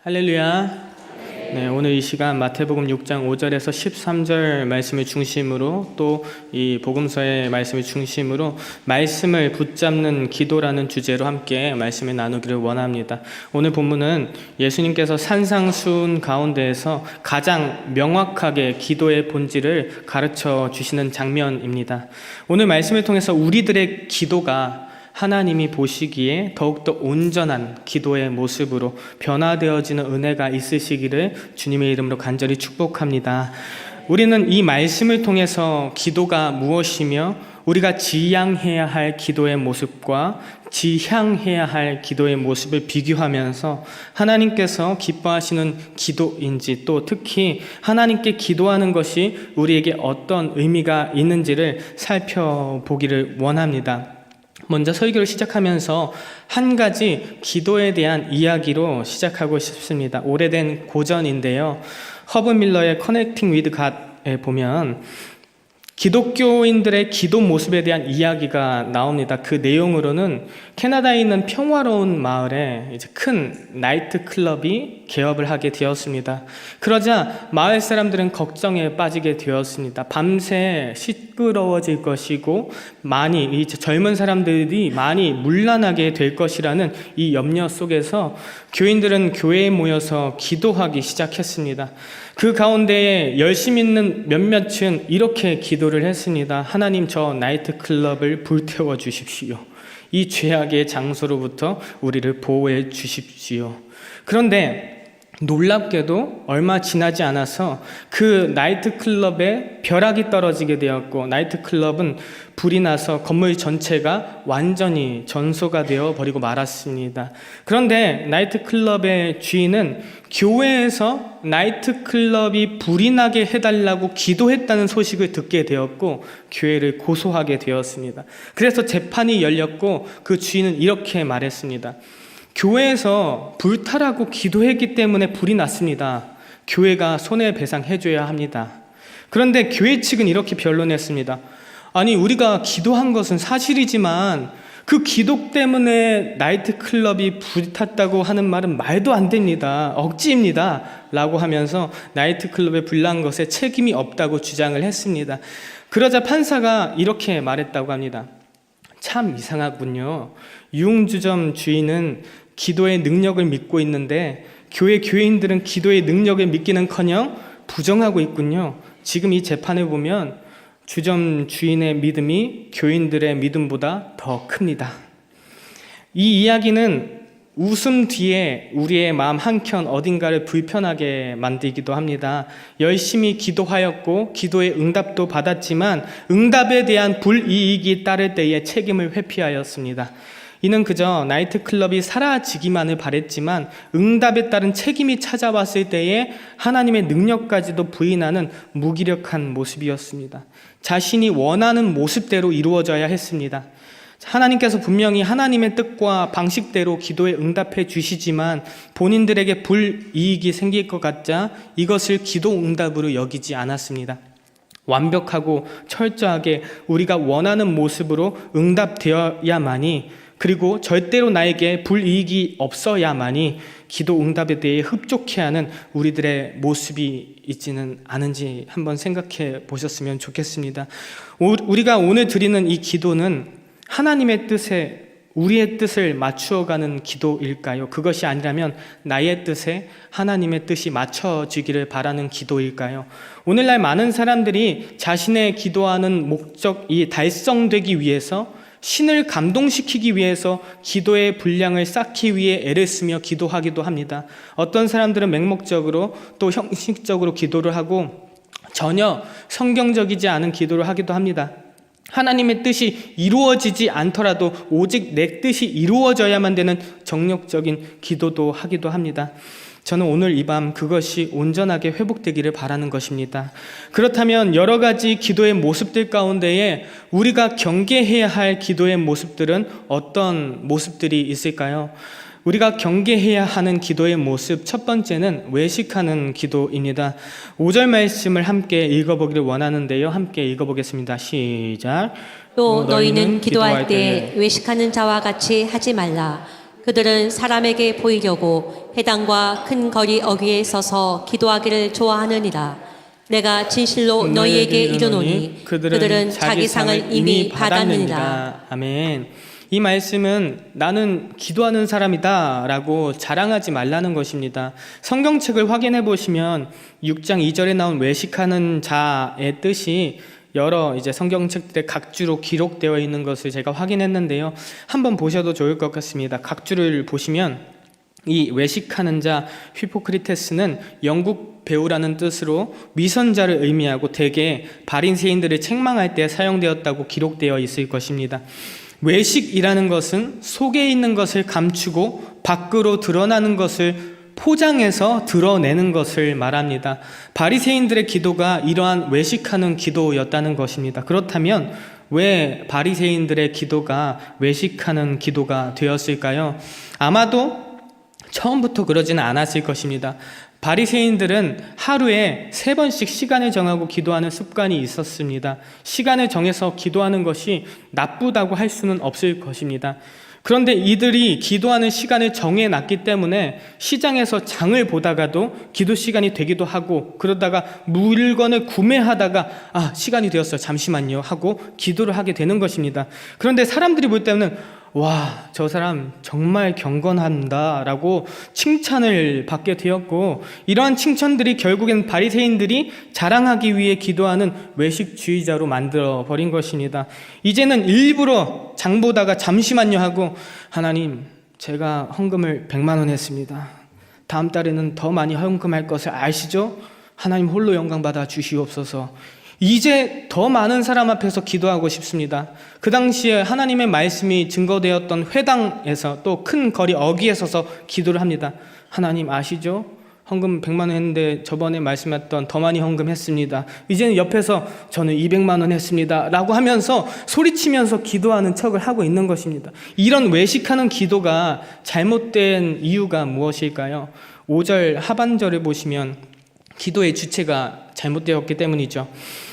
할렐루야. 네, 오늘 이 시간 마태복음 6장 5절에서 13절 말씀을 중심으로 또 이 복음서의 말씀을 중심으로 말씀을 붙잡는 기도라는 주제로 함께 말씀을 나누기를 원합니다. 오늘 본문은 예수님께서 산상수훈 가운데에서 가장 명확하게 기도의 본질을 가르쳐 주시는 장면입니다. 오늘 말씀을 통해서 우리들의 기도가 하나님이 보시기에 더욱더 온전한 기도의 모습으로 변화되어지는 은혜가 있으시기를 주님의 이름으로 간절히 축복합니다. 우리는 이 말씀을 통해서 기도가 무엇이며 우리가 지향해야 할 기도의 모습과 지향해야 할 기도의 모습을 비교하면서 하나님께서 기뻐하시는 기도인지 또 특히 하나님께 기도하는 것이 우리에게 어떤 의미가 있는지를 살펴보기를 원합니다. 먼저 설교를 시작하면서 한 가지 기도에 대한 이야기로 시작하고 싶습니다. 오래된 고전인데요. 허브 밀러의 커넥팅 위드 갓에 보면 기독교인들의 기도 모습에 대한 이야기가 나옵니다. 그 내용으로는 캐나다에 있는 평화로운 마을에 이제 큰 나이트 클럽이 개업을 하게 되었습니다. 그러자 마을 사람들은 걱정에 빠지게 되었습니다. 밤새 시끄러워질 것이고 많이 젊은 사람들이 많이 문란하게 될 것이라는 이 염려 속에서 교인들은 교회에 모여서 기도하기 시작했습니다. 그 가운데에 열심 있는 몇몇은 이렇게 기도를 했습니다. 하나님, 저 나이트클럽을 불태워 주십시오. 이 죄악의 장소로부터 우리를 보호해 주십시오. 그런데 놀랍게도 얼마 지나지 않아서 그 나이트클럽에 벼락이 떨어지게 되었고 나이트클럽은 불이 나서 건물 전체가 완전히 전소가 되어 버리고 말았습니다. 그런데 나이트클럽의 주인은 교회에서 나이트클럽이 불이 나게 해달라고 기도했다는 소식을 듣게 되었고 교회를 고소하게 되었습니다. 그래서 재판이 열렸고 그 주인은 이렇게 말했습니다. 교회에서 불타라고 기도했기 때문에 불이 났습니다. 교회가 손해배상해줘야 합니다. 그런데 교회 측은 이렇게 변론했습니다. 아니, 우리가 기도한 것은 사실이지만 그 기도 때문에 나이트클럽이 불탔다고 하는 말은 말도 안 됩니다. 억지입니다. 라고 하면서 나이트클럽에 불난 것에 책임이 없다고 주장을 했습니다. 그러자 판사가 이렇게 말했다고 합니다. 참 이상하군요. 유흥주점 주인은 기도의 능력을 믿고 있는데 교회 교인들은 기도의 능력을 믿기는커녕 부정하고 있군요. 지금 이 재판을 보면 주점 주인의 믿음이 교인들의 믿음보다 더 큽니다. 이 이야기는 웃음 뒤에 우리의 마음 한켠 어딘가를 불편하게 만들기도 합니다. 열심히 기도하였고 기도의 응답도 받았지만 응답에 대한 불이익이 따를 때에 책임을 회피하였습니다. 이는 그저 나이트클럽이 사라지기만을 바랬지만 응답에 따른 책임이 찾아왔을 때에 하나님의 능력까지도 부인하는 무기력한 모습이었습니다. 자신이 원하는 모습대로 이루어져야 했습니다. 하나님께서 분명히 하나님의 뜻과 방식대로 기도에 응답해 주시지만 본인들에게 불이익이 생길 것 같자 이것을 기도 응답으로 여기지 않았습니다. 완벽하고 철저하게 우리가 원하는 모습으로 응답되어야만이 그리고 절대로 나에게 불이익이 없어야만이 기도 응답에 대해 흡족해하는 우리들의 모습이 있지는 않은지 한번 생각해 보셨으면 좋겠습니다. 우리가 오늘 드리는 이 기도는 하나님의 뜻에 우리의 뜻을 맞추어가는 기도일까요? 그것이 아니라면 나의 뜻에 하나님의 뜻이 맞춰지기를 바라는 기도일까요? 오늘날 많은 사람들이 자신의 기도하는 목적이 달성되기 위해서 신을 감동시키기 위해서 기도의 분량을 쌓기 위해 애를 쓰며 기도하기도 합니다. 어떤 사람들은 맹목적으로 또 형식적으로 기도를 하고 전혀 성경적이지 않은 기도를 하기도 합니다. 하나님의 뜻이 이루어지지 않더라도 오직 내 뜻이 이루어져야만 되는 정력적인 기도도 하기도 합니다. 저는 오늘 이 밤 그것이 온전하게 회복되기를 바라는 것입니다. 그렇다면 여러 가지 기도의 모습들 가운데에 우리가 경계해야 할 기도의 모습들은 어떤 모습들이 있을까요? 우리가 경계해야 하는 기도의 모습 첫 번째는 외식하는 기도입니다. 5절 말씀을 함께 읽어보기를 원하는데요. 함께 읽어보겠습니다. 시작. 또 너희는 기도할 때 외식하는 자와 같이 하지 말라. 그들은 사람에게 보이려고 회당과 큰 거리 어귀에 서서 기도하기를 좋아하느니라. 내가 진실로 너희에게 이르노니 그들은 자기 상을 이미 받았느니라. 아멘. 이 말씀은 나는 기도하는 사람이다 라고 자랑하지 말라는 것입니다. 성경책을 확인해 보시면 6장 2절에 나온 외식하는 자의 뜻이 여러 성경책들의 각주로 기록되어 있는 것을 제가 확인했는데요. 한번 보셔도 좋을 것 같습니다. 각주를 보시면 이 외식하는 자 휘포크리테스는 영국 배우라는 뜻으로 위선자를 의미하고 대개 바리새인들을 책망할 때 사용되었다고 기록되어 있을 것입니다. 외식이라는 것은 속에 있는 것을 감추고 밖으로 드러나는 것을 포장해서 드러내는 것을 말합니다. 바리새인들의 기도가 이러한 외식하는 기도였다는 것입니다. 그렇다면 왜 바리새인들의 기도가 외식하는 기도가 되었을까요? 아마도 처음부터 그러지는 않았을 것입니다. 바리새인들은 하루에 3번씩 시간을 정하고 기도하는 습관이 있었습니다. 시간을 정해서 기도하는 것이 나쁘다고 할 수는 없을 것입니다. 그런데 이들이 기도하는 시간을 정해놨기 때문에 시장에서 장을 보다가도 기도 시간이 되기도 하고, 그러다가 물건을 구매하다가 시간이 되었어요, 잠시만요 하고 기도를 하게 되는 것입니다. 그런데 사람들이 볼 때는 와, 저 사람 정말 경건한다 라고 칭찬을 받게 되었고, 이러한 칭찬들이 결국엔 바리새인들이 자랑하기 위해 기도하는 외식주의자로 만들어 버린 것입니다. 이제는 일부러 장 보다가 잠시만요 하고, 하나님 제가 헌금을 100만 원 했습니다. 다음 달에는 더 많이 헌금할 것을 아시죠? 하나님 홀로 영광 받아 주시옵소서. 이제 더 많은 사람 앞에서 기도하고 싶습니다. 그 당시에 하나님의 말씀이 증거되었던 회당에서 또 큰 거리 어귀에 서서 기도를 합니다. 하나님 아시죠? 헌금 100만 원 했는데 저번에 말씀했던 더 많이 헌금했습니다. 이제는 옆에서 저는 200만 원 했습니다 라고 하면서 소리치면서 기도하는 척을 하고 있는 것입니다. 이런 외식하는 기도가 잘못된 이유가 무엇일까요? 5절 하반절을 보시면 기도의 주체가 잘못되었기 때문이죠.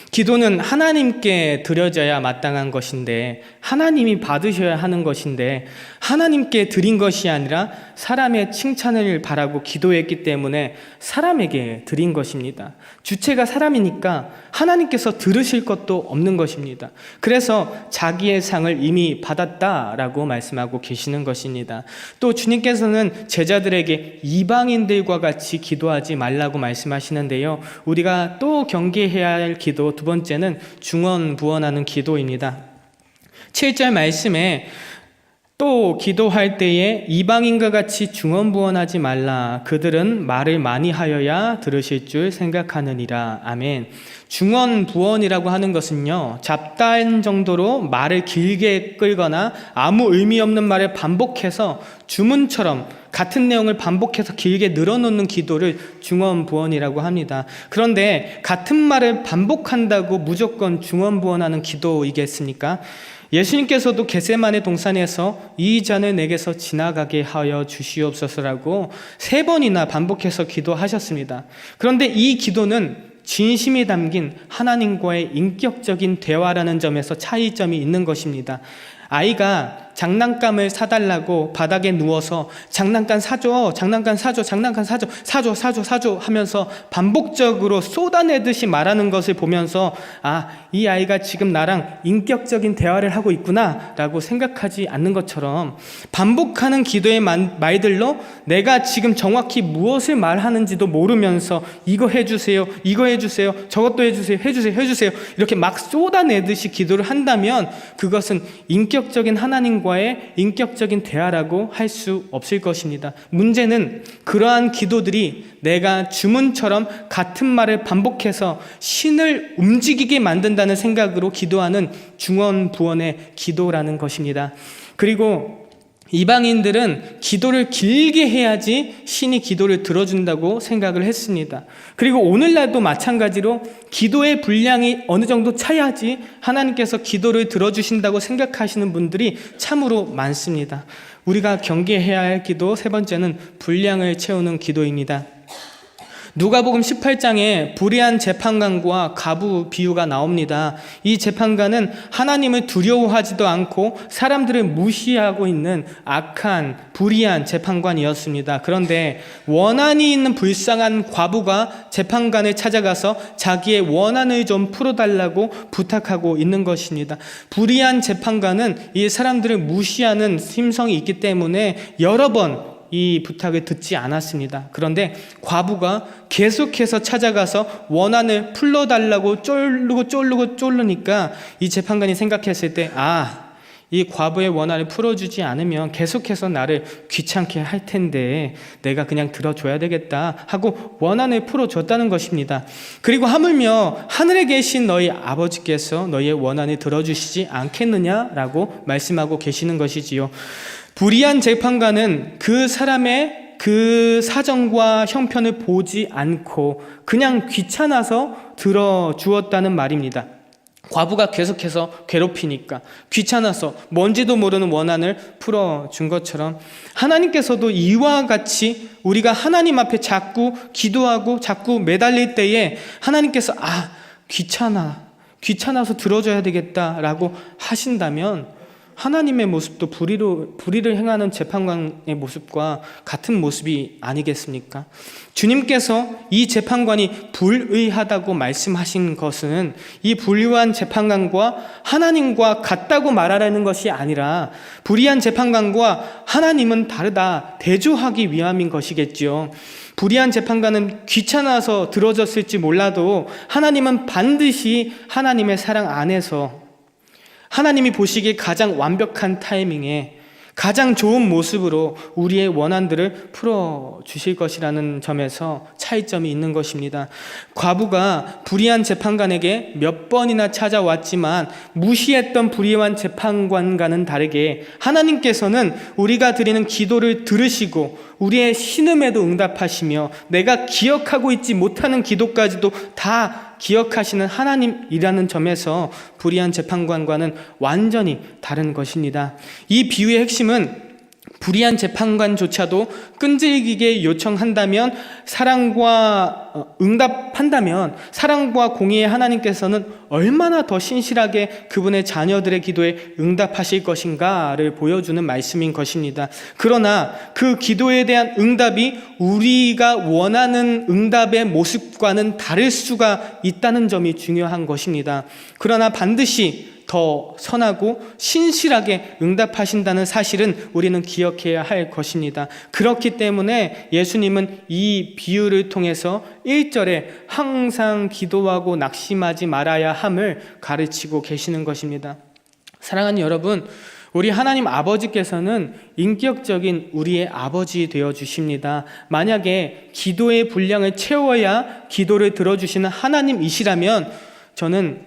기도는 하나님께 드려져야 마땅한 것인데, 하나님이 받으셔야 하는 것인데, 하나님께 드린 것이 아니라 사람의 칭찬을 바라고 기도했기 때문에 사람에게 드린 것입니다. 주체가 사람이니까 하나님께서 들으실 것도 없는 것입니다. 그래서 자기의 상을 이미 받았다라고 말씀하고 계시는 것입니다. 또 주님께서는 제자들에게 이방인들과 같이 기도하지 말라고 말씀하시는데요. 우리가 또 경계해야 할 기도 두 번째는 중언부언하는 기도입니다. 7절 말씀에 또 기도할 때에 이방인과 같이 중언부언하지 말라. 그들은 말을 많이 하여야 들으실 줄 생각하느니라. 아멘. 중언부언이라고 하는 것은요, 잡다한 정도로 말을 길게 끌거나 아무 의미 없는 말을 반복해서 주문처럼 같은 내용을 반복해서 길게 늘어놓는 기도를 중언부언이라고 합니다. 그런데 같은 말을 반복한다고 무조건 중언부언하는 기도이겠습니까? 예수님께서도 겟세마네 동산에서 이 잔을 내게서 지나가게 하여 주시옵소서라고 3번이나 반복해서 기도하셨습니다. 그런데 이 기도는 진심이 담긴 하나님과의 인격적인 대화라는 점에서 차이점이 있는 것입니다. 아이가 장난감을 사달라고 바닥에 누워서 장난감 사줘, 장난감 사줘, 장난감 사줘, 사줘, 사줘, 사줘 하면서 반복적으로 쏟아내듯이 말하는 것을 보면서 이 아이가 지금 나랑 인격적인 대화를 하고 있구나 라고 생각하지 않는 것처럼, 반복하는 기도의 말들로 내가 지금 정확히 무엇을 말하는지도 모르면서 이거 해주세요, 이거 해주세요, 저것도 해주세요, 해주세요, 해주세요 이렇게 막 쏟아내듯이 기도를 한다면 그것은 인격적인 하나님과의 인격적인 대화라고 할 수 없을 것입니다. 문제는 그러한 기도들이 내가 주문처럼 같은 말을 반복해서 신을 움직이게 만든다는 생각으로 기도하는 중언부언의 기도라는 것입니다. 그리고 이방인들은 기도를 길게 해야지 신이 기도를 들어준다고 생각을 했습니다. 그리고 오늘날도 마찬가지로 기도의 분량이 어느 정도 차야지 하나님께서 기도를 들어주신다고 생각하시는 분들이 참으로 많습니다. 우리가 경계해야 할 기도 세 번째는 분량을 채우는 기도입니다. 누가복음 18장에 불의한 재판관과 과부 비유가 나옵니다. 이 재판관은 하나님을 두려워하지도 않고 사람들을 무시하고 있는 악한 불의한 재판관이었습니다. 그런데 원한이 있는 불쌍한 과부가 재판관을 찾아가서 자기의 원한을 좀 풀어달라고 부탁하고 있는 것입니다. 불의한 재판관은 이 사람들을 무시하는 심성이 있기 때문에 여러 번 이 부탁을 듣지 않았습니다. 그런데 과부가 계속해서 찾아가서 원한을 풀러달라고 쫄르니까 이 재판관이 생각했을 때, 이 과부의 원한을 풀어주지 않으면 계속해서 나를 귀찮게 할 텐데 내가 그냥 들어줘야 되겠다 하고 원한을 풀어줬다는 것입니다. 그리고 하물며 하늘에 계신 너희 아버지께서 너희의 원한을 들어주시지 않겠느냐라고 말씀하고 계시는 것이지요. 불의한 재판관은 그 사람의 그 사정과 형편을 보지 않고 그냥 귀찮아서 들어주었다는 말입니다. 과부가 계속해서 괴롭히니까 귀찮아서 뭔지도 모르는 원한을 풀어준 것처럼 하나님께서도 이와 같이 우리가 하나님 앞에 자꾸 기도하고 자꾸 매달릴 때에 하나님께서 귀찮아서 들어줘야 되겠다라고 하신다면 하나님의 모습도 불의를 행하는 재판관의 모습과 같은 모습이 아니겠습니까? 주님께서 이 재판관이 불의하다고 말씀하신 것은 이 불의한 재판관과 하나님과 같다고 말하라는 것이 아니라 불의한 재판관과 하나님은 다르다, 대조하기 위함인 것이겠죠. 불의한 재판관은 귀찮아서 들어졌을지 몰라도 하나님은 반드시 하나님의 사랑 안에서 하나님이 보시기에 가장 완벽한 타이밍에 가장 좋은 모습으로 우리의 원한들을 풀어주실 것이라는 점에서 차이점이 있는 것입니다. 과부가 불의한 재판관에게 몇 번이나 찾아왔지만 무시했던 불의한 재판관과는 다르게 하나님께서는 우리가 드리는 기도를 들으시고 우리의 신음에도 응답하시며 내가 기억하고 있지 못하는 기도까지도 다 기억하시는 하나님이라는 점에서 불의한 재판관과는 완전히 다른 것입니다. 이 비유의 핵심은 불의한 재판관조차도 끈질기게 요청한다면 응답한다면 사랑과 공의의 하나님께서는 얼마나 더 신실하게 그분의 자녀들의 기도에 응답하실 것인가를 보여주는 말씀인 것입니다. 그러나 그 기도에 대한 응답이 우리가 원하는 응답의 모습과는 다를 수가 있다는 점이 중요한 것입니다. 그러나 반드시 더 선하고 신실하게 응답하신다는 사실은 우리는 기억해야 할 것입니다. 그렇기 때문에 예수님은 이 비유를 통해서 1절에 항상 기도하고 낙심하지 말아야 함을 가르치고 계시는 것입니다. 사랑하는 여러분, 우리 하나님 아버지께서는 인격적인 우리의 아버지 되어 주십니다. 만약에 기도의 분량을 채워야 기도를 들어주시는 하나님이시라면 저는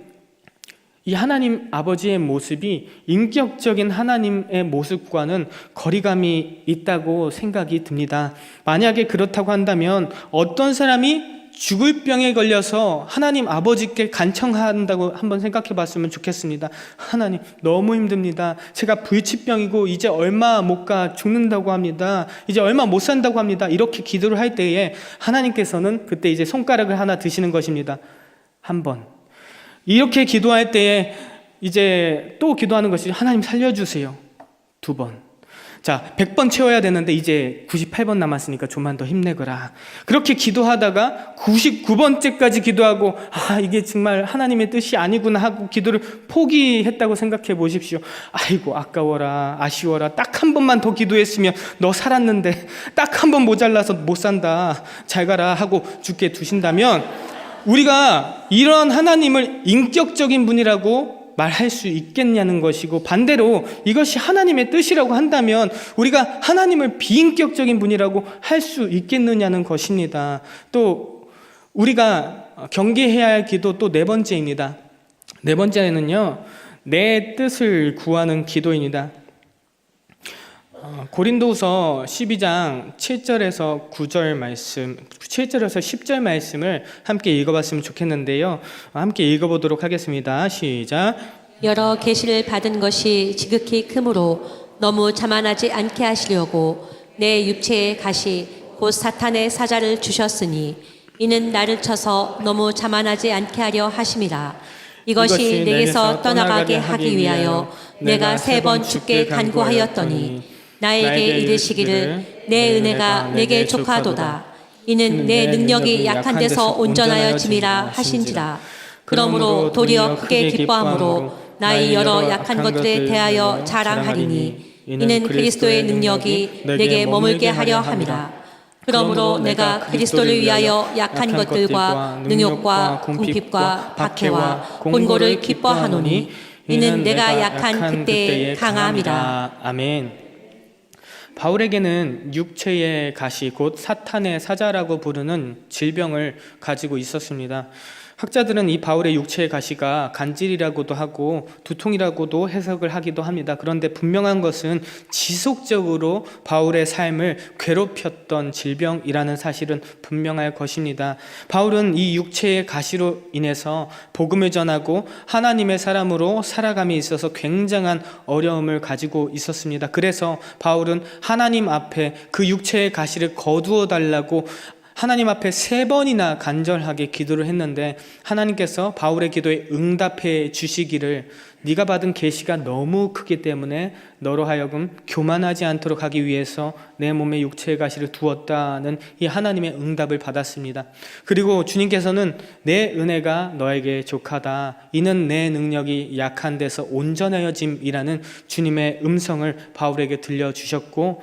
이 하나님 아버지의 모습이 인격적인 하나님의 모습과는 거리감이 있다고 생각이 듭니다. 만약에 그렇다고 한다면 어떤 사람이 죽을 병에 걸려서 하나님 아버지께 간청한다고 한번 생각해 봤으면 좋겠습니다. 하나님, 너무 힘듭니다. 제가 불치병이고 이제 얼마 못 가 죽는다고 합니다. 이제 얼마 못 산다고 합니다. 이렇게 기도를 할 때에 하나님께서는 그때 이제 손가락을 하나 드시는 것입니다. 한 번. 이렇게 기도할 때에 이제 또 기도하는 것이 하나님 살려주세요. 2번. 자, 100번 채워야 되는데 이제 98번 남았으니까 좀만 더 힘내거라. 그렇게 기도하다가 99번째까지 기도하고 이게 정말 하나님의 뜻이 아니구나 하고 기도를 포기했다고 생각해 보십시오. 아이고 아까워라, 아쉬워라. 딱 한 번만 더 기도했으면 너 살았는데 딱 한 번 모자라서 못 산다. 잘 가라 하고 죽게 두신다면 우리가 이런 하나님을 인격적인 분이라고 말할 수 있겠냐는 것이고, 반대로 이것이 하나님의 뜻이라고 한다면 우리가 하나님을 비인격적인 분이라고 할 수 있겠느냐는 것입니다. 또 우리가 경계해야 할 기도 또 4번째입니다. 4번째는요, 내 뜻을 구하는 기도입니다. 고린도후서 12장 7절에서 9절 말씀, 7절에서 10절 말씀을 함께 읽어봤으면 좋겠는데요. 함께 읽어보도록 하겠습니다. 시작. 여러 계시를 받은 것이 지극히 크므로 너무 자만하지 않게 하시려고 내 육체의 가시 곧 사탄의 사자를 주셨으니 이는 나를 쳐서 너무 자만하지 않게 하려 하심이라. 이것이 내게서 떠나가게 하기 위하여 내가 3번 주께 간구하였더니 나에게 이르시기를 내 은혜가 내게 족하도다. 이는 내 능력이 약한 데서 온전하여 짐이라 하신지라. 그러므로 도리어 크게 기뻐함으로 나의 여러 약한 것들에 대하여 자랑하리니 이는 그리스도의 능력이 내게 머물게 하려 함이라. 그러므로 내가 그리스도를 위하여 약한 것들과 능욕과 궁핍과 박해와 곤고를 기뻐하노니 이는 내가 약한 그때의 강함이라. 아멘. 바울에게는 육체의 가시 곧 사탄의 사자라고 부르는 질병을 가지고 있었습니다. 학자들은 이 바울의 육체의 가시가 간질이라고도 하고 두통이라고도 해석을 하기도 합니다. 그런데 분명한 것은 지속적으로 바울의 삶을 괴롭혔던 질병이라는 사실은 분명할 것입니다. 바울은 이 육체의 가시로 인해서 복음을 전하고 하나님의 사람으로 살아감에 있어서 굉장한 어려움을 가지고 있었습니다. 그래서 바울은 하나님 앞에 그 육체의 가시를 거두어 달라고 하나님 앞에 3번이나 간절하게 기도를 했는데 하나님께서 바울의 기도에 응답해 주시기를 네가 받은 계시가 너무 크기 때문에 너로 하여금 교만하지 않도록 하기 위해서 내 몸에 육체의 가시를 두었다는 이 하나님의 응답을 받았습니다. 그리고 주님께서는 내 은혜가 너에게 족하다. 이는 내 능력이 약한 데서 온전하여짐이라는 주님의 음성을 바울에게 들려주셨고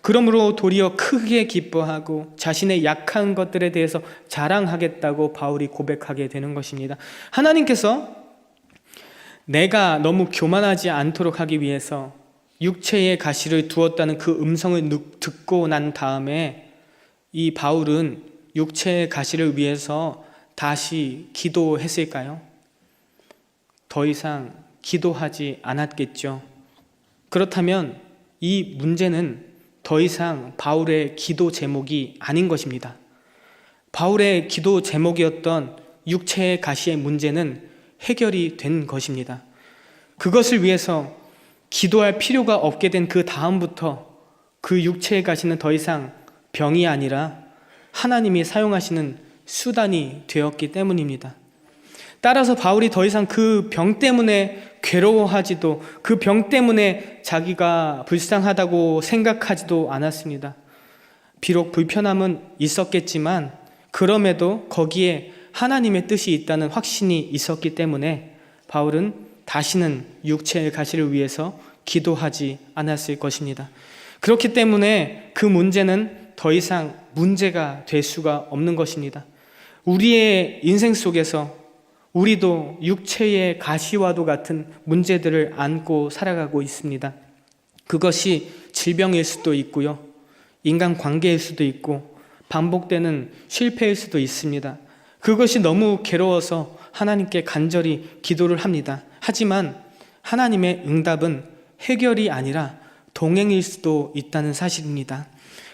그러므로 도리어 크게 기뻐하고 자신의 약한 것들에 대해서 자랑하겠다고 바울이 고백하게 되는 것입니다. 하나님께서 내가 너무 교만하지 않도록 하기 위해서 육체의 가시를 두었다는 그 음성을 듣고 난 다음에 이 바울은 육체의 가시를 위해서 다시 기도했을까요? 더 이상 기도하지 않았겠죠. 그렇다면 이 문제는 더 이상 바울의 기도 제목이 아닌 것입니다. 바울의 기도 제목이었던 육체의 가시의 문제는 해결이 된 것입니다. 그것을 위해서 기도할 필요가 없게 된 그 다음부터 그 육체의 가시는 더 이상 병이 아니라 하나님이 사용하시는 수단이 되었기 때문입니다. 따라서 바울이 더 이상 그 병 때문에 괴로워하지도 그 병 때문에 자기가 불쌍하다고 생각하지도 않았습니다. 비록 불편함은 있었겠지만 그럼에도 거기에 하나님의 뜻이 있다는 확신이 있었기 때문에 바울은 다시는 육체의 가시를 위해서 기도하지 않았을 것입니다. 그렇기 때문에 그 문제는 더 이상 문제가 될 수가 없는 것입니다. 우리의 인생 속에서 우리도 육체의 가시와도 같은 문제들을 안고 살아가고 있습니다. 그것이 질병일 수도 있고요. 인간관계일 수도 있고 반복되는 실패일 수도 있습니다. 그것이 너무 괴로워서 하나님께 간절히 기도를 합니다. 하지만 하나님의 응답은 해결이 아니라 동행일 수도 있다는 사실입니다.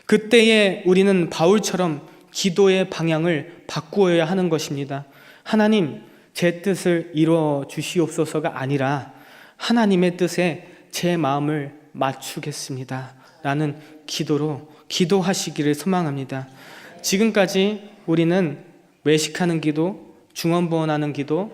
그때에 우리는 바울처럼 기도의 방향을 바꾸어야 하는 것입니다. 하나님, 제 뜻을 이루어 주시옵소서가 아니라 하나님의 뜻에 제 마음을 맞추겠습니다 라는 기도로 기도하시기를 소망합니다. 지금까지 우리는 외식하는 기도, 중언부언하는 기도,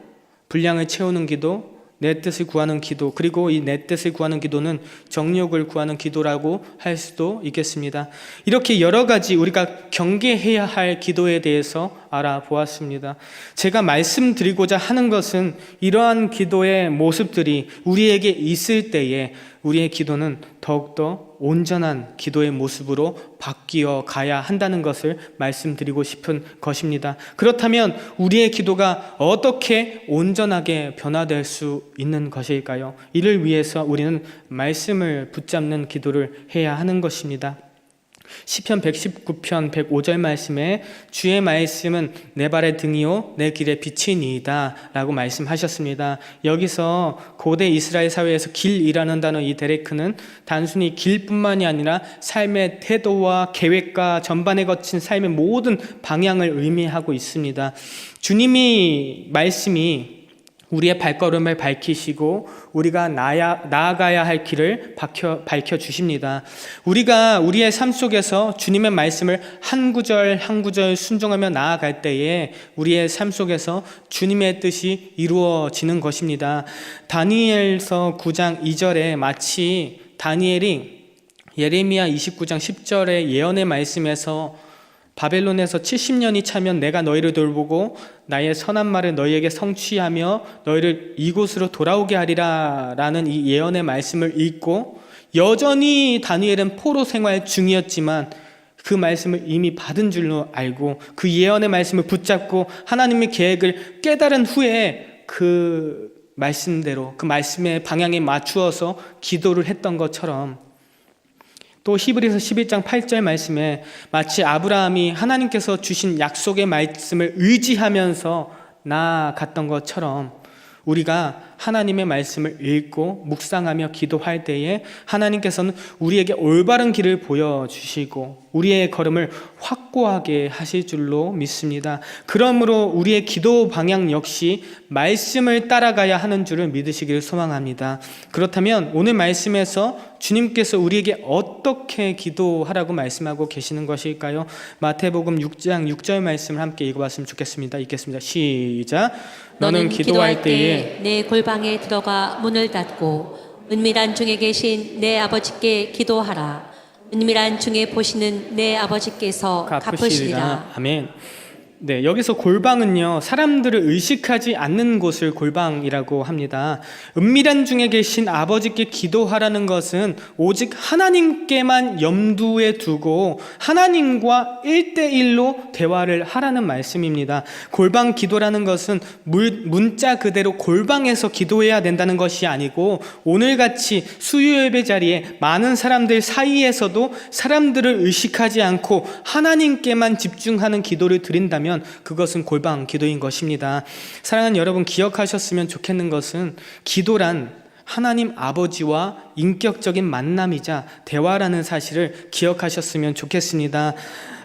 분량을 채우는 기도, 내 뜻을 구하는 기도, 그리고 이 내 뜻을 구하는 기도는 정욕을 구하는 기도라고 할 수도 있겠습니다. 이렇게 여러 가지 우리가 경계해야 할 기도에 대해서 알아보았습니다. 제가 말씀드리고자 하는 것은 이러한 기도의 모습들이 우리에게 있을 때에 우리의 기도는 더욱더 온전한 기도의 모습으로 바뀌어 가야 한다는 것을 말씀드리고 싶은 것입니다. 그렇다면 우리의 기도가 어떻게 온전하게 변화될 수 있는 것일까요? 이를 위해서 우리는 말씀을 붙잡는 기도를 해야 하는 것입니다. 시편 119편 105절 말씀에 주의 말씀은 내 발의 등이요 내 길의 빛이니이다 라고 말씀하셨습니다. 여기서 고대 이스라엘 사회에서 길이라는 단어, 이 데레크는 단순히 길뿐만이 아니라 삶의 태도와 계획과 전반에 거친 삶의 모든 방향을 의미하고 있습니다. 주님이 말씀이 우리의 발걸음을 밝히시고 우리가 나아가야 할 길을 밝혀주십니다. 우리가 우리의 삶 속에서 주님의 말씀을 한 구절 한 구절 순종하며 나아갈 때에 우리의 삶 속에서 주님의 뜻이 이루어지는 것입니다. 다니엘서 9장 2절에 마치 다니엘이 예레미야 29장 10절의 예언의 말씀에서 바벨론에서 70년이 차면 내가 너희를 돌보고 나의 선한 말을 너희에게 성취하며 너희를 이곳으로 돌아오게 하리라 라는 이 예언의 말씀을 읽고 여전히 다니엘은 포로 생활 중이었지만 그 말씀을 이미 받은 줄로 알고 그 예언의 말씀을 붙잡고 하나님의 계획을 깨달은 후에 그 말씀대로 그 말씀의 방향에 맞추어서 기도를 했던 것처럼 또 히브리서 11장 8절 말씀에 마치 아브라함이 하나님께서 주신 약속의 말씀을 의지하면서 나아갔던 것처럼 우리가 하나님의 말씀을 읽고 묵상하며 기도할 때에 하나님께서는 우리에게 올바른 길을 보여주시고 우리의 걸음을 확고하게 하실 줄로 믿습니다. 그러므로 우리의 기도 방향 역시 말씀을 따라가야 하는 줄을 믿으시기를 소망합니다. 그렇다면 오늘 말씀에서 주님께서 우리에게 어떻게 기도하라고 말씀하고 계시는 것일까요? 마태복음 6장 6절 말씀을 함께 읽어봤으면 좋겠습니다. 읽겠습니다. 시작. 너는 기도할 때에 내 골방에 들어가 문을 닫고 은밀한 중에 계신 내 아버지께 기도하라. 은밀한 중에 보시는 내 아버지께서 갚으시리라. 아멘. 네, 여기서 골방은요, 사람들을 의식하지 않는 곳을 골방이라고 합니다. 은밀한 중에 계신 아버지께 기도하라는 것은 오직 하나님께만 염두에 두고 하나님과 1대1로 대화를 하라는 말씀입니다. 골방 기도라는 것은 문자 그대로 골방에서 기도해야 된다는 것이 아니고 오늘같이 수요 예배 자리에 많은 사람들 사이에서도 사람들을 의식하지 않고 하나님께만 집중하는 기도를 드린다면 그것은 골방 기도인 것입니다. 사랑하는 여러분, 기억하셨으면 좋겠는 것은 기도란 하나님 아버지와 인격적인 만남이자 대화라는 사실을 기억하셨으면 좋겠습니다.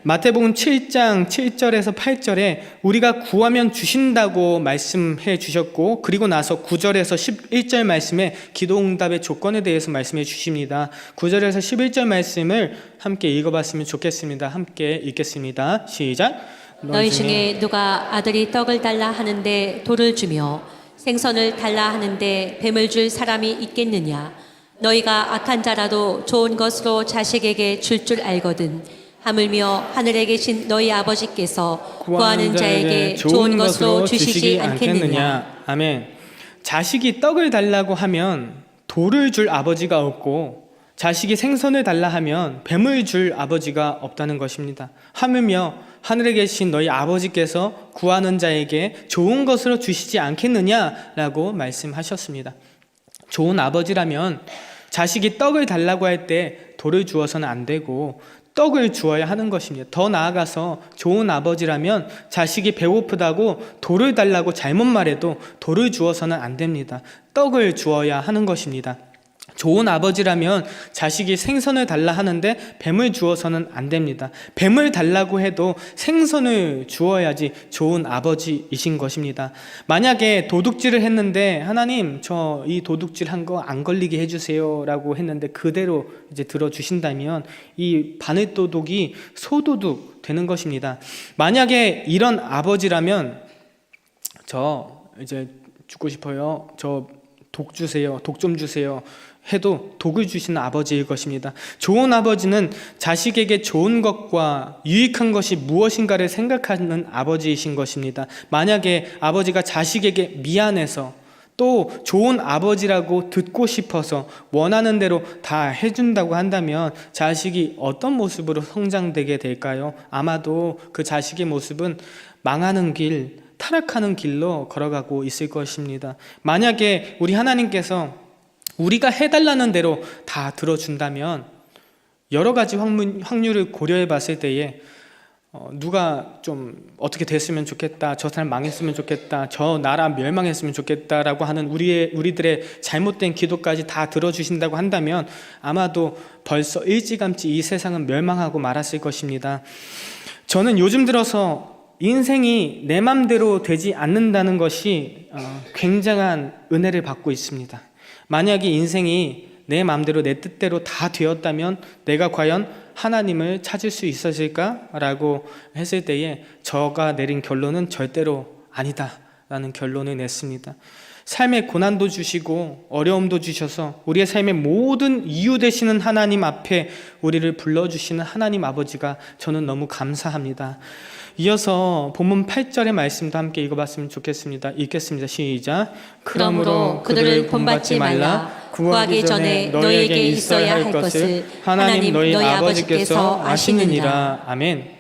마태복음 7장 7절에서 8절에 우리가 구하면 주신다고 말씀해 주셨고 그리고 나서 9절에서 11절 말씀에 기도응답의 조건에 대해서 말씀해 주십니다. 9절에서 11절 말씀을 함께 읽어봤으면 좋겠습니다. 함께 읽겠습니다. 시작. 너희 중에 누가 아들이 떡을 달라 하는데 돌을 주며 생선을 달라 하는데 뱀을 줄 사람이 있겠느냐? 너희가 악한 자라도 좋은 것으로 자식에게 줄 줄 알거든. 하물며 하늘에 계신 너희 아버지께서 구하는 자에게 좋은 것으로 주시지 않겠느냐? 아멘. 자식이 떡을 달라고 하면 돌을 줄 아버지가 없고 자식이 생선을 달라 하면 뱀을 줄 아버지가 없다는 것입니다. 하물며 하늘에 계신 너희 아버지께서 구하는 자에게 좋은 것으로 주시지 않겠느냐라고 말씀하셨습니다. 좋은 아버지라면 자식이 떡을 달라고 할 때 돌을 주어서는 안 되고 떡을 주어야 하는 것입니다. 더 나아가서 좋은 아버지라면 자식이 배고프다고 돌을 달라고 잘못 말해도 돌을 주어서는 안 됩니다. 떡을 주어야 하는 것입니다. 좋은 아버지라면 자식이 생선을 달라 하는데 뱀을 주어서는 안 됩니다. 뱀을 달라고 해도 생선을 주어야지 좋은 아버지이신 것입니다. 만약에 도둑질을 했는데 하나님 저 이 도둑질 한 거 안 걸리게 해주세요 라고 했는데 그대로 이제 들어주신다면 이 바늘도둑이 소도둑 되는 것입니다. 만약에 이런 아버지라면 저 이제 죽고 싶어요. 저 독 주세요. 독 좀 주세요. 해도 독을 주시는 아버지일 것입니다. 좋은 아버지는 자식에게 좋은 것과 유익한 것이 무엇인가를 생각하는 아버지이신 것입니다. 만약에 아버지가 자식에게 미안해서 또 좋은 아버지라고 듣고 싶어서 원하는 대로 다 해준다고 한다면 자식이 어떤 모습으로 성장되게 될까요? 아마도 그 자식의 모습은 망하는 길, 타락하는 길로 걸어가고 있을 것입니다. 만약에 우리 하나님께서 우리가 해달라는 대로 다 들어준다면 여러 가지 확률을 고려해 봤을 때에 누가 좀 어떻게 됐으면 좋겠다, 저 사람 망했으면 좋겠다, 저 나라 멸망했으면 좋겠다라고 하는 우리들의 잘못된 기도까지 다 들어주신다고 한다면 아마도 벌써 일찌감치 이 세상은 멸망하고 말았을 것입니다. 저는 요즘 들어서 인생이 내 맘대로 되지 않는다는 것이 굉장한 은혜를 받고 있습니다. 만약에 인생이 내 맘대로 내 뜻대로 다 되었다면 내가 과연 하나님을 찾을 수 있었을까라고 했을 때에 저가 내린 결론은 절대로 아니다라는 결론을 냈습니다. 삶의 고난도 주시고 어려움도 주셔서 우리의 삶의 모든 이유 되시는 하나님 앞에 우리를 불러주시는 하나님 아버지가 저는 너무 감사합니다. 이어서 본문 8절의 말씀도 함께 읽어봤으면 좋겠습니다. 읽겠습니다. 시작. 그러므로 그들을 본받지 말라. 구하기 전에 너희에게 있어야 할 것을 하나님 너희 아버지께서 아시느니라. 아멘.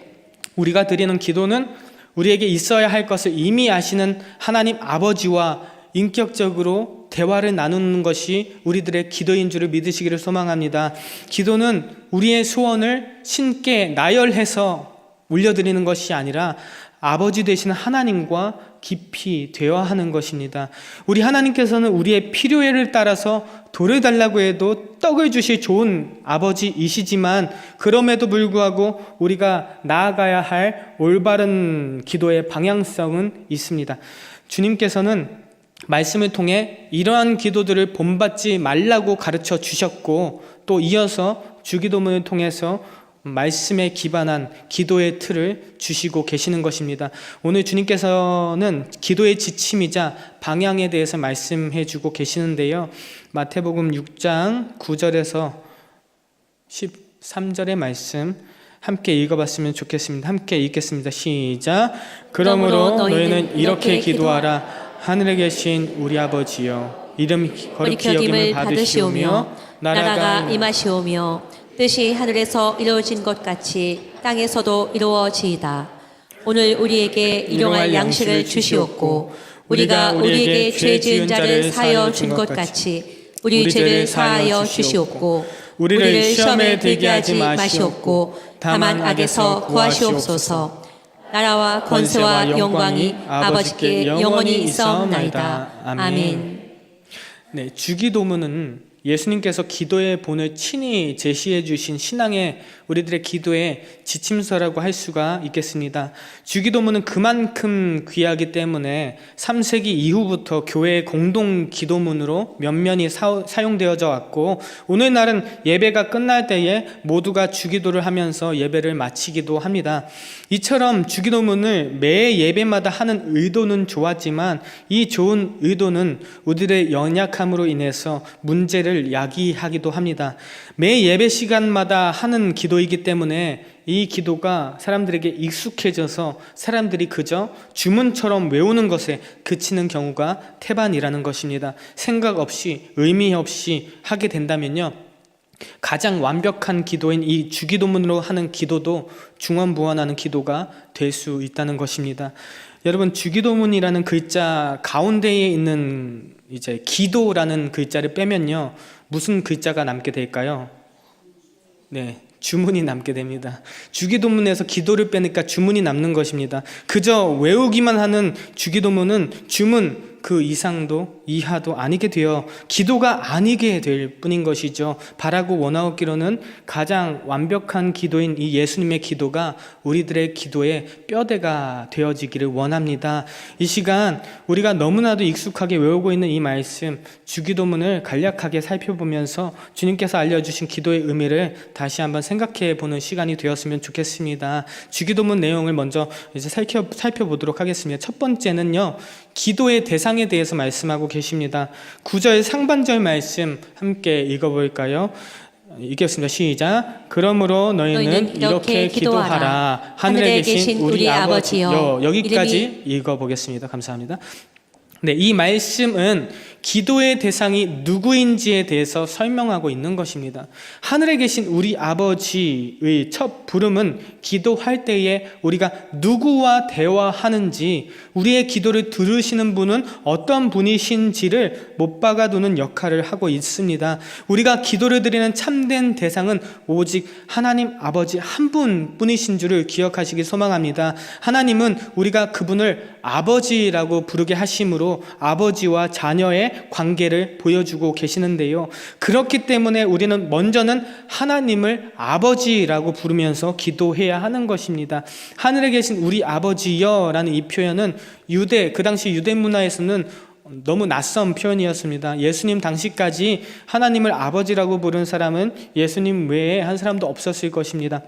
우리가 드리는 기도는 우리에게 있어야 할 것을 이미 아시는 하나님 아버지와 인격적으로 대화를 나누는 것이 우리들의 기도인 줄을 믿으시기를 소망합니다. 기도는 우리의 소원을 신께 나열해서 올려드리는 것이 아니라 아버지 되시는 하나님과 깊이 대화하는 것입니다. 우리 하나님께서는 우리의 필요를 따라서 돌을 달라고 해도 떡을 주실 좋은 아버지이시지만 그럼에도 불구하고 우리가 나아가야 할 올바른 기도의 방향성은 있습니다. 주님께서는 말씀을 통해 이러한 기도들을 본받지 말라고 가르쳐 주셨고 또 이어서 주기도문을 통해서 말씀에 기반한 기도의 틀을 주시고 계시는 것입니다. 오늘 주님께서는 기도의 지침이자 방향에 대해서 말씀해 주고 계시는데요. 마태복음 6장 9절에서 13절의 말씀 함께 읽어봤으면 좋겠습니다. 함께 읽겠습니다. 시작. 그러므로 너희는 이렇게 기도하라. 하늘에 계신 우리 아버지여, 이름 거룩히 여김을 받으시오며 나라가 임하시오며 뜻이 하늘에서 이루어진 것 같이 땅에서도 이루어지이다. 오늘 우리에게 일용할 양식을 주시옵고 우리가 우리에게 죄 지은 자를 사하여 준 것 같이 우리 죄를 사하여 주시옵고 우리를 시험에 들게 하지 마시옵고 다만 악에서 구하시옵소서. 나라와 권세와 영광이 아버지께 영원히 있사옵나이다. 아멘. 네, 주기도문은 예수님께서 기도의 본을 친히 제시해 주신 신앙의 우리들의 기도의 지침서라고 할 수가 있겠습니다. 주기도문은 그만큼 귀하기 때문에 3세기 이후부터 교회의 공동 기도문으로 면면이 사용되어져 왔고 오늘날은 예배가 끝날 때에 모두가 주기도를 하면서 예배를 마치기도 합니다. 이처럼 주기도문을 매 예배마다 하는 의도는 좋았지만 이 좋은 의도는 우리들의 연약함으로 인해서 문제를 야기하기도 합니다. 매 예배 시간마다 하는 기도이기 때문에 이 기도가 사람들에게 익숙해져서 사람들이 그저 주문처럼 외우는 것에 그치는 경우가 태반이라는 것입니다. 생각 없이 의미 없이 하게 된다면요, 가장 완벽한 기도인 이 주기도문으로 하는 기도도 중언부언하는 기도가 될 수 있다는 것입니다. 여러분, 주기도문이라는 글자 가운데에 있는 이제 기도라는 글자를 빼면요, 무슨 글자가 남게 될까요? 네, 주문이 남게 됩니다. 주기도문에서 기도를 빼니까 주문이 남는 것입니다. 그저 외우기만 하는 주기도문은 주문 그 이상도 이하도 아니게 되어 기도가 아니게 될 뿐인 것이죠. 바라고 원하옵기로는 가장 완벽한 기도인 이 예수님의 기도가 우리들의 기도의 뼈대가 되어지기를 원합니다. 이 시간 우리가 너무나도 익숙하게 외우고 있는 이 말씀 주기도문을 간략하게 살펴보면서 주님께서 알려주신 기도의 의미를 다시 한번 생각해 보는 시간이 되었으면 좋겠습니다. 주기도문 내용을 먼저 이제 살펴보도록 하겠습니다. 첫 번째는요, 기도의 대상에 대해서 말씀하고 계십니다. 9절 상반절 말씀 함께 읽어볼까요? 읽겠습니다. 시작. 그러므로 너희는 이렇게 기도하라. 하늘에 계신 우리 아버지여. 여기까지 읽어보겠습니다. 감사합니다. 네, 이 말씀은 기도의 대상이 누구인지에 대해서 설명하고 있는 것입니다. 하늘에 계신 우리 아버지의 첫 부름은 기도할 때에 우리가 누구와 대화하는지, 우리의 기도를 들으시는 분은 어떤 분이신지를 못 박아두는 역할을 하고 있습니다. 우리가 기도를 드리는 참된 대상은 오직 하나님 아버지 한 분뿐이신 줄을 기억하시기 소망합니다. 하나님은 우리가 그분을 아버지라고 부르게 하심으로 아버지와 자녀의 하나님과의 관계를 보여주고 계시는데요. 그렇기 때문에 우리는 먼저는 하나님을 아버지라고 부르면서 기도해야 하는 것입니다. 하늘에 계신 우리 아버지여라는 이 표현은 그 당시 유대 문화에서는 너무 낯선 표현이었습니다. 예수님 당시까지 하나님을 아버지라고 부른 사람은 예수님 외에 한 사람도 없었을 것입니다.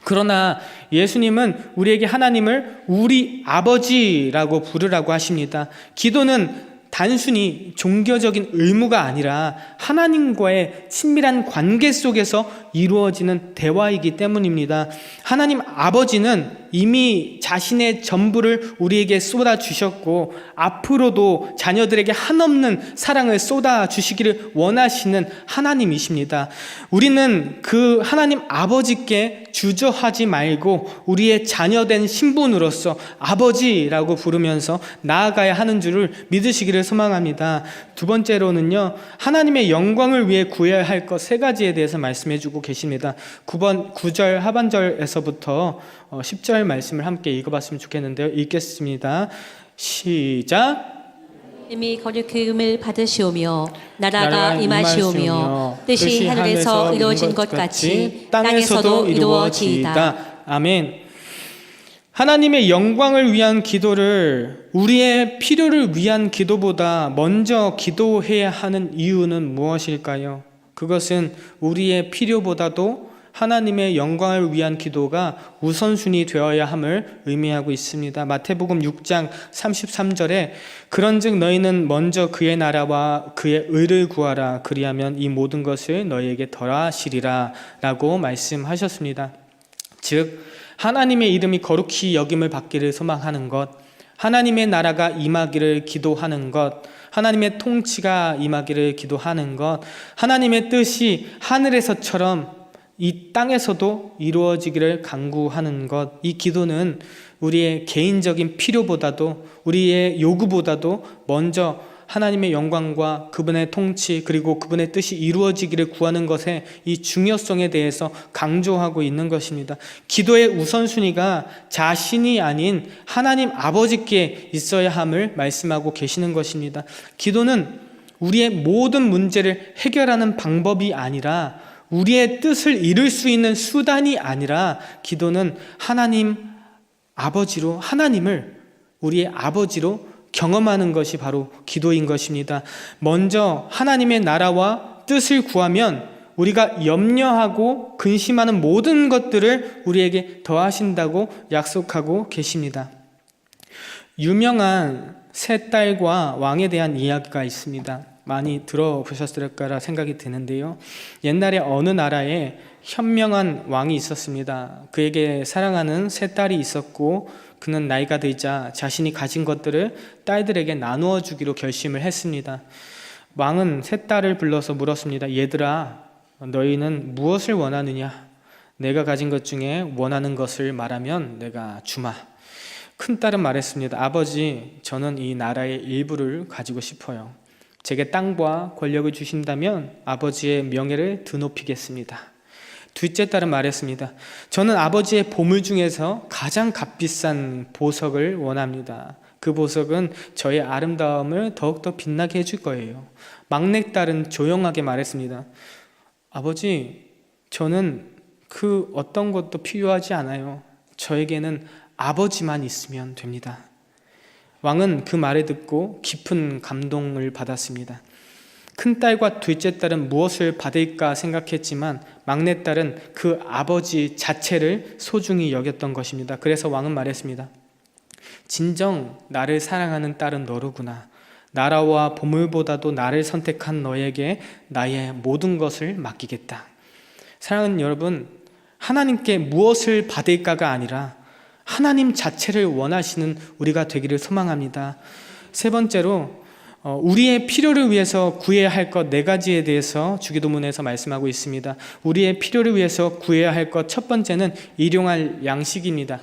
그러나 예수님은 우리에게 하나님을 우리 아버지라고 부르라고 하십니다. 기도는 단순히 종교적인 의무가 아니라 하나님과의 친밀한 관계 속에서 이루어지는 대화이기 때문입니다. 하나님 아버지는 이미 자신의 전부를 우리에게 쏟아주셨고 앞으로도 자녀들에게 한없는 사랑을 쏟아주시기를 원하시는 하나님이십니다. 우리는 그 하나님 아버지께 주저하지 말고 우리의 자녀된 신분으로서 아버지라고 부르면서 나아가야 하는 줄을 믿으시기를 소망합니다. 두 번째로는요, 하나님의 영광을 위해 구해야 할 것 3가지에 대해서 말씀해 주고 계십니다. 9절 하반절에서부터 10절 말씀을 함께 읽어봤으면 좋겠는데요. 읽겠습니다. 시작. 이미 거룩함을 받으시오며 나라가 임하시오며 뜻이 하늘에서 이루어진 것 같이 땅에서도 이루어지이다. 아멘. 하나님의 영광을 위한 기도를 우리의 필요를 위한 기도보다 먼저 기도해야 하는 이유는 무엇일까요? 그것은 우리의 필요보다도 하나님의 영광을 위한 기도가 우선순위 되어야 함을 의미하고 있습니다. 마태복음 6장 33절에 그런즉 너희는 먼저 그의 나라와 그의 의를 구하라. 그리하면 이 모든 것을 너희에게 더하시리라 라고 말씀하셨습니다. 즉 하나님의 이름이 거룩히 여김을 받기를 소망하는 것, 하나님의 나라가 임하기를 기도하는 것, 하나님의 통치가 임하기를 기도하는 것, 하나님의 뜻이 하늘에서처럼 이 땅에서도 이루어지기를 간구하는 것. 이 기도는 우리의 개인적인 필요보다도 우리의 요구보다도 먼저 하나님의 영광과 그분의 통치 그리고 그분의 뜻이 이루어지기를 구하는 것의 이 중요성에 대해서 강조하고 있는 것입니다. 기도의 우선순위가 자신이 아닌 하나님 아버지께 있어야 함을 말씀하고 계시는 것입니다. 기도는 우리의 모든 문제를 해결하는 방법이 아니라 우리의 뜻을 이룰 수 있는 수단이 아니라 기도는 하나님 아버지로 하나님을 우리의 아버지로 경험하는 것이 바로 기도인 것입니다. 먼저 하나님의 나라와 뜻을 구하면 우리가 염려하고 근심하는 모든 것들을 우리에게 더하신다고 약속하고 계십니다. 유명한 세 딸과 왕에 대한 이야기가 있습니다. 많이 들어보셨을 거라 생각이 드는데요. 옛날에 어느 나라에 현명한 왕이 있었습니다. 그에게 사랑하는 세 딸이 있었고 그는 나이가 들자 자신이 가진 것들을 딸들에게 나누어 주기로 결심을 했습니다. 왕은 세 딸을 불러서 물었습니다. 얘들아, 너희는 무엇을 원하느냐? 내가 가진 것 중에 원하는 것을 말하면 내가 주마. 큰 딸은 말했습니다. 아버지, 저는 이 나라의 일부를 가지고 싶어요. 제게 땅과 권력을 주신다면 아버지의 명예를 드높이겠습니다. 둘째 딸은 말했습니다. 저는 아버지의 보물 중에서 가장 값비싼 보석을 원합니다. 그 보석은 저의 아름다움을 더욱더 빛나게 해줄 거예요. 막내 딸은 조용하게 말했습니다. 아버지, 저는 그 어떤 것도 필요하지 않아요. 저에게는 아버지만 있으면 됩니다. 왕은 그 말을 듣고 깊은 감동을 받았습니다. 큰딸과 둘째 딸은 무엇을 받을까 생각했지만 막내딸은 그 아버지 자체를 소중히 여겼던 것입니다. 그래서 왕은 말했습니다. 진정 나를 사랑하는 딸은 너로구나. 나라와 보물보다도 나를 선택한 너에게 나의 모든 것을 맡기겠다. 사랑하는 여러분, 하나님께 무엇을 받을까가 아니라 하나님 자체를 원하시는 우리가 되기를 소망합니다. 세 번째로 우리의 필요를 위해서 구해야 할 것 4가지에 대해서 주기도문에서 말씀하고 있습니다. 우리의 필요를 위해서 구해야 할 것 첫 번째는 일용할 양식입니다.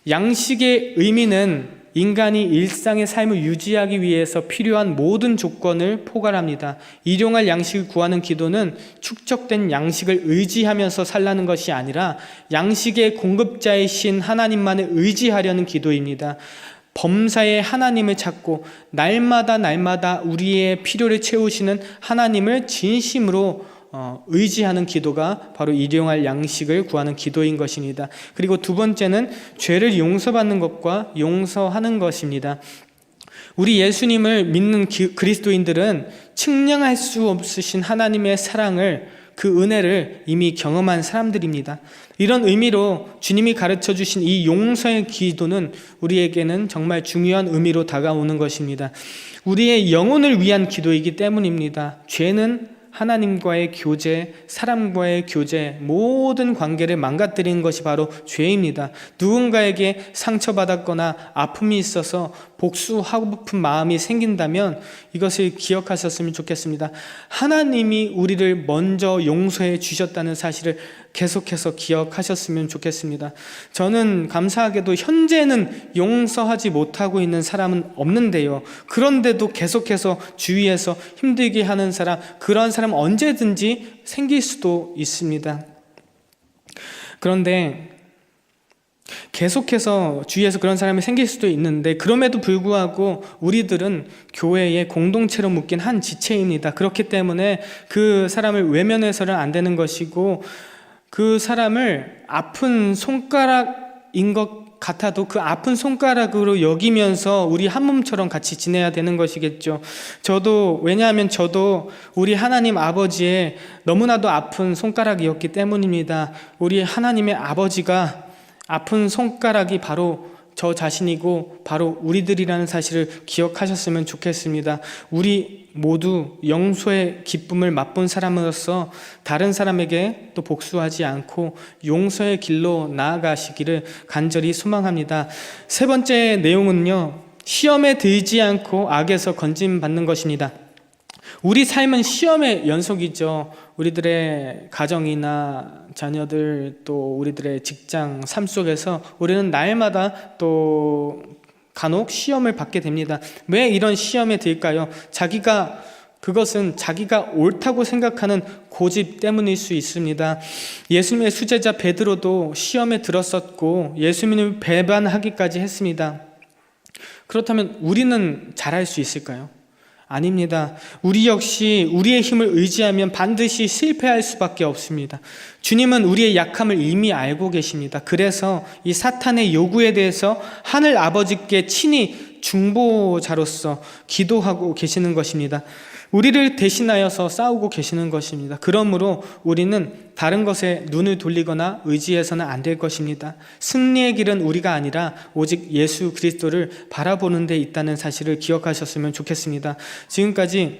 양식의 의미는 인간이 일상의 삶을 유지하기 위해서 필요한 모든 조건을 포괄합니다. 일용할 양식을 구하는 기도는 축적된 양식을 의지하면서 살라는 것이 아니라 양식의 공급자이신 하나님만을 의지하려는 기도입니다. 범사의 하나님을 찾고 날마다 우리의 필요를 채우시는 하나님을 진심으로 의지하는 기도가 바로 일용할 양식을 구하는 기도인 것입니다. 그리고 두 번째는 죄를 용서받는 것과 용서하는 것입니다. 우리 예수님을 믿는 그리스도인들은 측량할 수 없으신 하나님의 사랑을, 그 은혜를 이미 경험한 사람들입니다. 이런 의미로 주님이 가르쳐 주신 이 용서의 기도는 우리에게는 정말 중요한 의미로 다가오는 것입니다. 우리의 영혼을 위한 기도이기 때문입니다. 죄는 하나님과의 교제, 사람과의 교제, 모든 관계를 망가뜨리는 것이 바로 죄입니다. 누군가에게 상처받았거나 아픔이 있어서 복수하고픈 마음이 생긴다면 이것을 기억하셨으면 좋겠습니다. 하나님이 우리를 먼저 용서해 주셨다는 사실을 계속해서 기억하셨으면 좋겠습니다. 저는 감사하게도 현재는 용서하지 못하고 있는 사람은 없는데요. 그런데도 계속해서 주위에서 힘들게 하는 사람, 그런 사람 언제든지 생길 수도 있습니다. 그런데 계속해서 주위에서 그런 사람이 생길 수도 있는데, 그럼에도 불구하고 우리들은 교회의 공동체로 묶인 한 지체입니다. 그렇기 때문에 그 사람을 외면해서는 안 되는 것이고, 그 사람을 아픈 손가락인 것 같아도 그 아픈 손가락으로 여기면서 우리 한 몸처럼 같이 지내야 되는 것이겠죠. 왜냐하면 저도 우리 하나님 아버지의 너무나도 아픈 손가락이었기 때문입니다. 우리 하나님의 아버지가 아픈 손가락이 바로 저 자신이고 바로 우리들이라는 사실을 기억하셨으면 좋겠습니다. 우리 모두 용서의 기쁨을 맛본 사람으로서 다른 사람에게 또 복수하지 않고 용서의 길로 나아가시기를 간절히 소망합니다. 세 번째 내용은요, 시험에 들지 않고 악에서 건짐받는 것입니다. 우리 삶은 시험의 연속이죠. 우리들의 가정이나 자녀들, 또 우리들의 직장, 삶 속에서 우리는 날마다 또 간혹 시험을 받게 됩니다. 왜 이런 시험에 들까요? 그것은 자기가 옳다고 생각하는 고집 때문일 수 있습니다. 예수님의 수제자 베드로도 시험에 들었었고 예수님을 배반하기까지 했습니다. 그렇다면 우리는 잘할 수 있을까요? 아닙니다. 우리 역시 우리의 힘을 의지하면 반드시 실패할 수밖에 없습니다. 주님은 우리의 약함을 이미 알고 계십니다. 그래서 이 사탄의 요구에 대해서 하늘 아버지께 친히 중보자로서 기도하고 계시는 것입니다. 우리를 대신하여서 싸우고 계시는 것입니다. 그러므로 우리는 다른 것에 눈을 돌리거나 의지해서는 안 될 것입니다. 승리의 길은 우리가 아니라 오직 예수 그리스도를 바라보는 데 있다는 사실을 기억하셨으면 좋겠습니다. 지금까지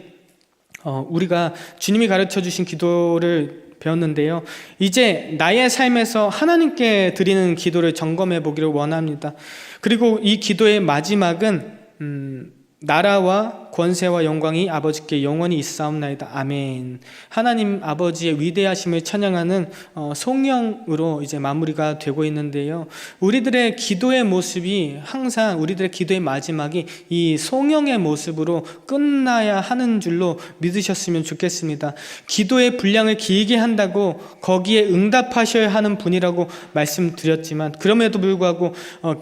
우리가 주님이 가르쳐 주신 기도를 배웠는데요. 이제 나의 삶에서 하나님께 드리는 기도를 점검해 보기를 원합니다. 그리고 이 기도의 마지막은 나라와 권세와 영광이 아버지께 영원히 있사옵나이다. 아멘. 하나님 아버지의 위대하심을 찬양하는 송영으로 이제 마무리가 되고 있는데요. 우리들의 기도의 모습이 항상, 우리들의 기도의 마지막이 이 송영의 모습으로 끝나야 하는 줄로 믿으셨으면 좋겠습니다. 기도의 분량을 길게 한다고 거기에 응답하셔야 하는 분이라고 말씀드렸지만, 그럼에도 불구하고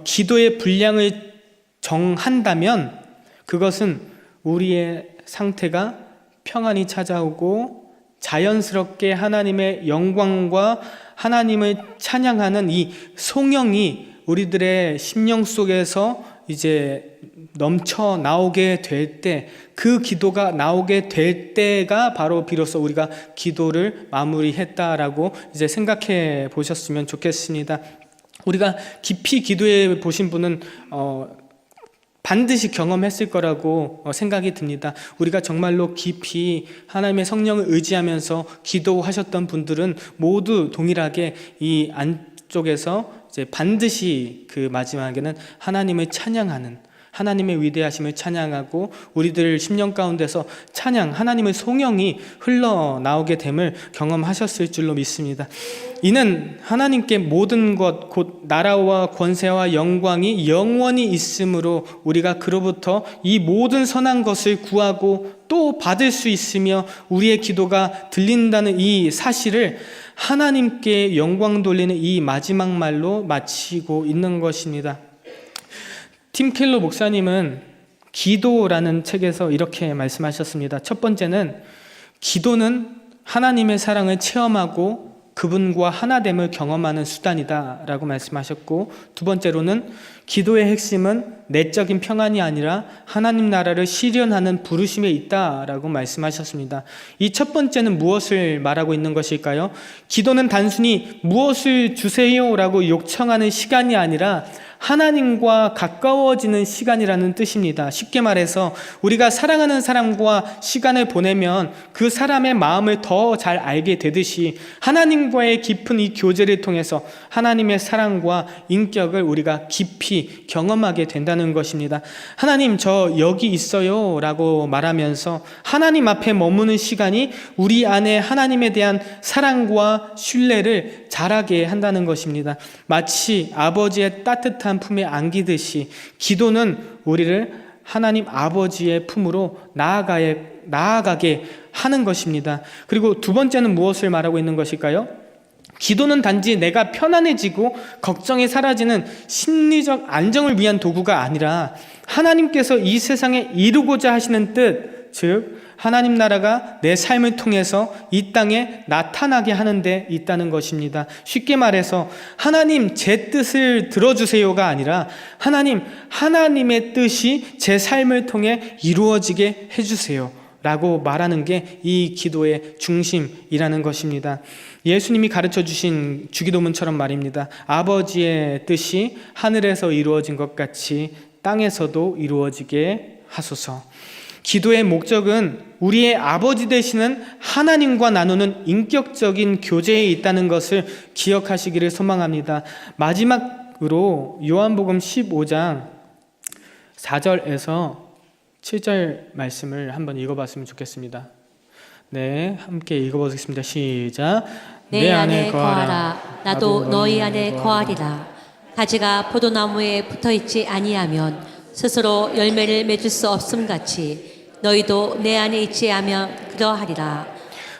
기도의 분량을 정한다면 그것은 우리의 상태가 평안히 찾아오고 자연스럽게 하나님의 영광과 하나님을 찬양하는 이 송영이 우리들의 심령 속에서 이제 넘쳐 나오게 될 때, 그 기도가 나오게 될 때가 바로 비로소 우리가 기도를 마무리했다라고 이제 생각해 보셨으면 좋겠습니다. 우리가 깊이 기도해 보신 분은 반드시 경험했을 거라고 생각이 듭니다. 우리가 정말로 깊이 하나님의 성령을 의지하면서 기도하셨던 분들은 모두 동일하게 이 안쪽에서 이제 반드시 그 마지막에는 하나님을 찬양하는, 하나님의 위대하심을 찬양하고 우리들 심령 가운데서 하나님의 송영이 흘러나오게 됨을 경험하셨을 줄로 믿습니다. 이는 하나님께 모든 것, 곧 나라와 권세와 영광이 영원히 있으므로 우리가 그로부터 이 모든 선한 것을 구하고 또 받을 수 있으며 우리의 기도가 들린다는 이 사실을 하나님께 영광 돌리는 이 마지막 말로 마치고 있는 것입니다. 팀 켈러 목사님은 기도라는 책에서 이렇게 말씀하셨습니다. 첫 번째는 기도는 하나님의 사랑을 체험하고 그분과 하나됨을 경험하는 수단이다 라고 말씀하셨고, 두 번째로는 기도의 핵심은 내적인 평안이 아니라 하나님 나라를 실현하는 부르심에 있다 라고 말씀하셨습니다. 이 첫 번째는 무엇을 말하고 있는 것일까요? 기도는 단순히 무엇을 주세요 라고 요청하는 시간이 아니라 하나님과 가까워지는 시간이라는 뜻입니다. 쉽게 말해서 우리가 사랑하는 사람과 시간을 보내면 그 사람의 마음을 더 잘 알게 되듯이 하나님과의 깊은 이 교제를 통해서 하나님의 사랑과 인격을 우리가 깊이 경험하게 된다는 것입니다. 하나님, 저 여기 있어요 라고 말하면서 하나님 앞에 머무는 시간이 우리 안에 하나님에 대한 사랑과 신뢰를 자라게 한다는 것입니다. 마치 아버지의 따뜻한 품에 안기듯이 기도는 우리를 하나님 아버지의 품으로 나아가게 하는 것입니다. 그리고 두 번째는 무엇을 말하고 있는 것일까요? 기도는 단지 내가 편안해지고 걱정이 사라지는 심리적 안정을 위한 도구가 아니라 하나님께서 이 세상에 이루고자 하시는 뜻, 즉 하나님 나라가 내 삶을 통해서 이 땅에 나타나게 하는 데 있다는 것입니다. 쉽게 말해서 하나님 제 뜻을 들어주세요가 아니라 하나님, 하나님의 뜻이 제 삶을 통해 이루어지게 해주세요 라고 말하는 게 이 기도의 중심이라는 것입니다. 예수님이 가르쳐 주신 주기도문처럼 말입니다. 아버지의 뜻이 하늘에서 이루어진 것 같이 땅에서도 이루어지게 하소서. 기도의 목적은 우리의 아버지 되시는 하나님과 나누는 인격적인 교제에 있다는 것을 기억하시기를 소망합니다. 마지막으로 요한복음 15장 4절에서 7절 말씀을 한번 읽어봤으면 좋겠습니다. 네, 함께 읽어보겠습니다. 시작. 내 안에 거하라. 나도 너희 안에 거하리라. 가지가 포도나무에 붙어있지 아니하면 스스로 열매를 맺을 수 없음 같이 너희도 내 안에 있지 하면 그러하리라.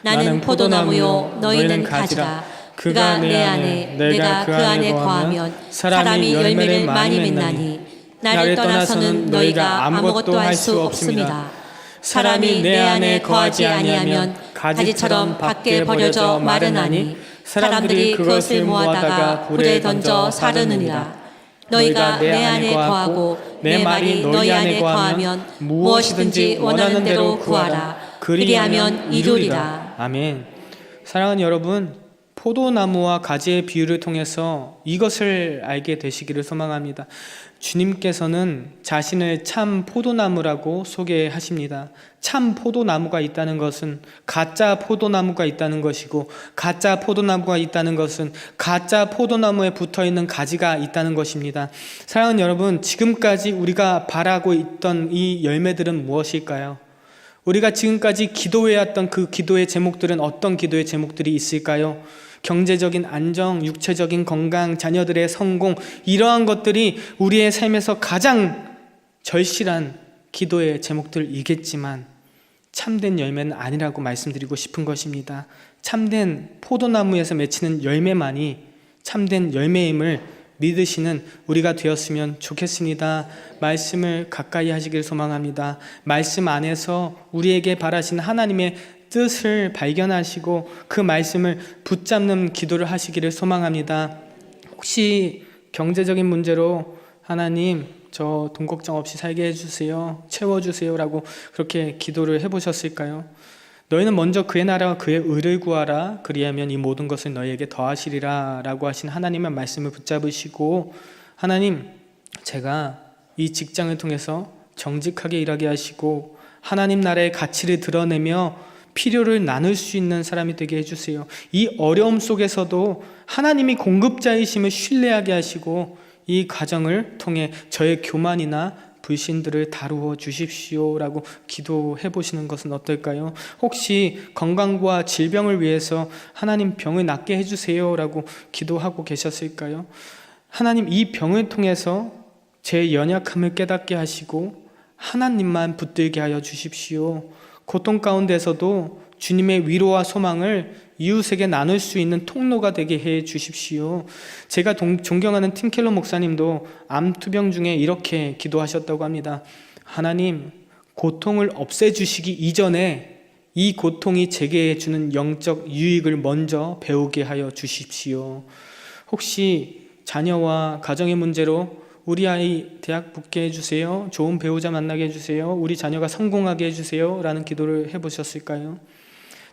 나는 포도나무요 너희는 가지라. 그가 내 안에 내가 그 안에 거하면 사람이 열매를 많이 맺나니 나를 떠나서는 너희가 아무것도 할 수 없습니다. 사람이 내 안에 거하지 아니하면 가지처럼 밖에 버려져 마르나니 사람들이 그것을 모아다가 불에 던져 사르느니라. 너희가 내 안에 거하고 내 말이 너희 안에 거하면 무엇이든지 원하는 대로 구하라. 그리하면 이루리라. 아멘. 사랑하는 여러분, 포도나무와 가지의 비유를 통해서 이것을 알게 되시기를 소망합니다. 주님께서는 자신을 참 포도나무라고 소개하십니다. 참 포도나무가 있다는 것은 가짜 포도나무가 있다는 것이고, 가짜 포도나무가 있다는 것은 가짜 포도나무에 붙어있는 가지가 있다는 것입니다. 사랑하는 여러분, 지금까지 우리가 바라고 있던 이 열매들은 무엇일까요? 우리가 지금까지 기도해왔던 그 기도의 제목들은 어떤 기도의 제목들이 있을까요? 경제적인 안정, 육체적인 건강, 자녀들의 성공, 이러한 것들이 우리의 삶에서 가장 절실한 기도의 제목들이겠지만 참된 열매는 아니라고 말씀드리고 싶은 것입니다. 참된 포도나무에서 맺히는 열매만이 참된 열매임을 믿으시는 우리가 되었으면 좋겠습니다. 말씀을 가까이 하시길 소망합니다. 말씀 안에서 우리에게 바라신 하나님의 뜻을 발견하시고 그 말씀을 붙잡는 기도를 하시기를 소망합니다. 혹시 경제적인 문제로 하나님, 저 돈 걱정 없이 살게 해주세요, 채워주세요 라고 그렇게 기도를 해보셨을까요? 너희는 먼저 그의 나라와 그의 의를 구하라. 그리하면 이 모든 것을 너희에게 더하시리라 라고 하신 하나님의 말씀을 붙잡으시고, 하나님, 제가 이 직장을 통해서 정직하게 일하게 하시고 하나님 나라의 가치를 드러내며 필요를 나눌 수 있는 사람이 되게 해주세요. 이 어려움 속에서도 하나님이 공급자이심을 신뢰하게 하시고 이 과정을 통해 저의 교만이나 불신들을 다루어 주십시오 라고 기도해 보시는 것은 어떨까요? 혹시 건강과 질병을 위해서 하나님 병을 낫게 해주세요 라고 기도하고 계셨을까요? 하나님, 이 병을 통해서 제 연약함을 깨닫게 하시고 하나님만 붙들게 하여 주십시오. 고통 가운데서도 주님의 위로와 소망을 이웃에게 나눌 수 있는 통로가 되게 해 주십시오. 제가 존경하는 팀 켈러 목사님도 암 투병 중에 이렇게 기도하셨다고 합니다. 하나님, 고통을 없애주시기 이전에 이 고통이 제게 주는 영적 유익을 먼저 배우게 하여 주십시오. 혹시 자녀와 가정의 문제로 우리 아이 대학 붙게 해주세요, 좋은 배우자 만나게 해주세요, 우리 자녀가 성공하게 해주세요 라는 기도를 해보셨을까요?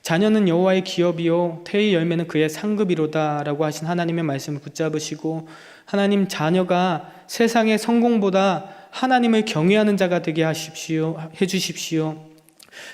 자녀는 여호와의 기업이요 태의 열매는 그의 상급이로다 라고 하신 하나님의 말씀을 붙잡으시고, 하나님, 자녀가 세상의 성공보다 하나님을 경외하는 자가 되게 해주십시오.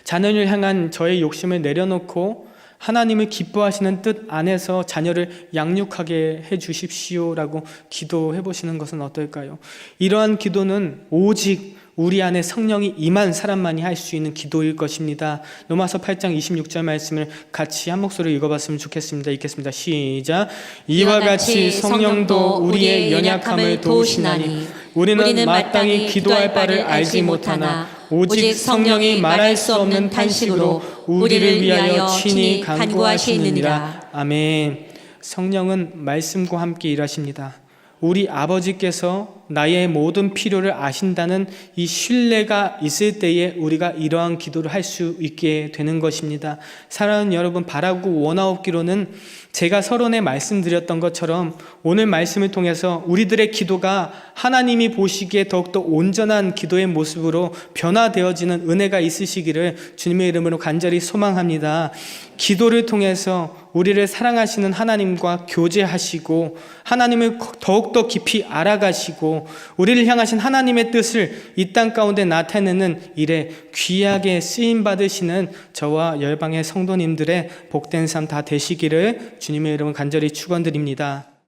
자녀를 향한 저의 욕심을 내려놓고 하나님을 기뻐하시는 뜻 안에서 자녀를 양육하게 해주십시오라고 기도해 보시는 것은 어떨까요? 이러한 기도는 오직 우리 안에 성령이 임한 사람만이 할 수 있는 기도일 것입니다. 로마서 8장 26절 말씀을 같이 한 목소리로 읽어봤으면 좋겠습니다. 읽겠습니다. 시작. 이와 같이 성령도 우리의 연약함을 도우시나니 우리는 마땅히 기도할 바를 알지 못하나 오직 성령이 말할 수 없는 탄식으로 우리를 위하여 친히 간구하시느니라. 아멘. 성령은 말씀과 함께 일하십니다. 우리 아버지께서 나의 모든 필요를 아신다는 이 신뢰가 있을 때에 우리가 이러한 기도를 할 수 있게 되는 것입니다. 사랑하는 여러분, 바라고 원하옵기로는 제가 서론에 말씀드렸던 것처럼 오늘 말씀을 통해서 우리들의 기도가 하나님이 보시기에 더욱더 온전한 기도의 모습으로 변화되어지는 은혜가 있으시기를 주님의 이름으로 간절히 소망합니다. 기도를 통해서 우리를 사랑하시는 하나님과 교제하시고 하나님을 더욱더 깊이 알아가시고 우리를 향하신 하나님의 뜻을 이 땅 가운데 나타내는 일에 귀하게 쓰임받으시는 저와 열방의 성도님들의 복된 삶 다 되시기를 주님의 이름으로 간절히 축원드립니다.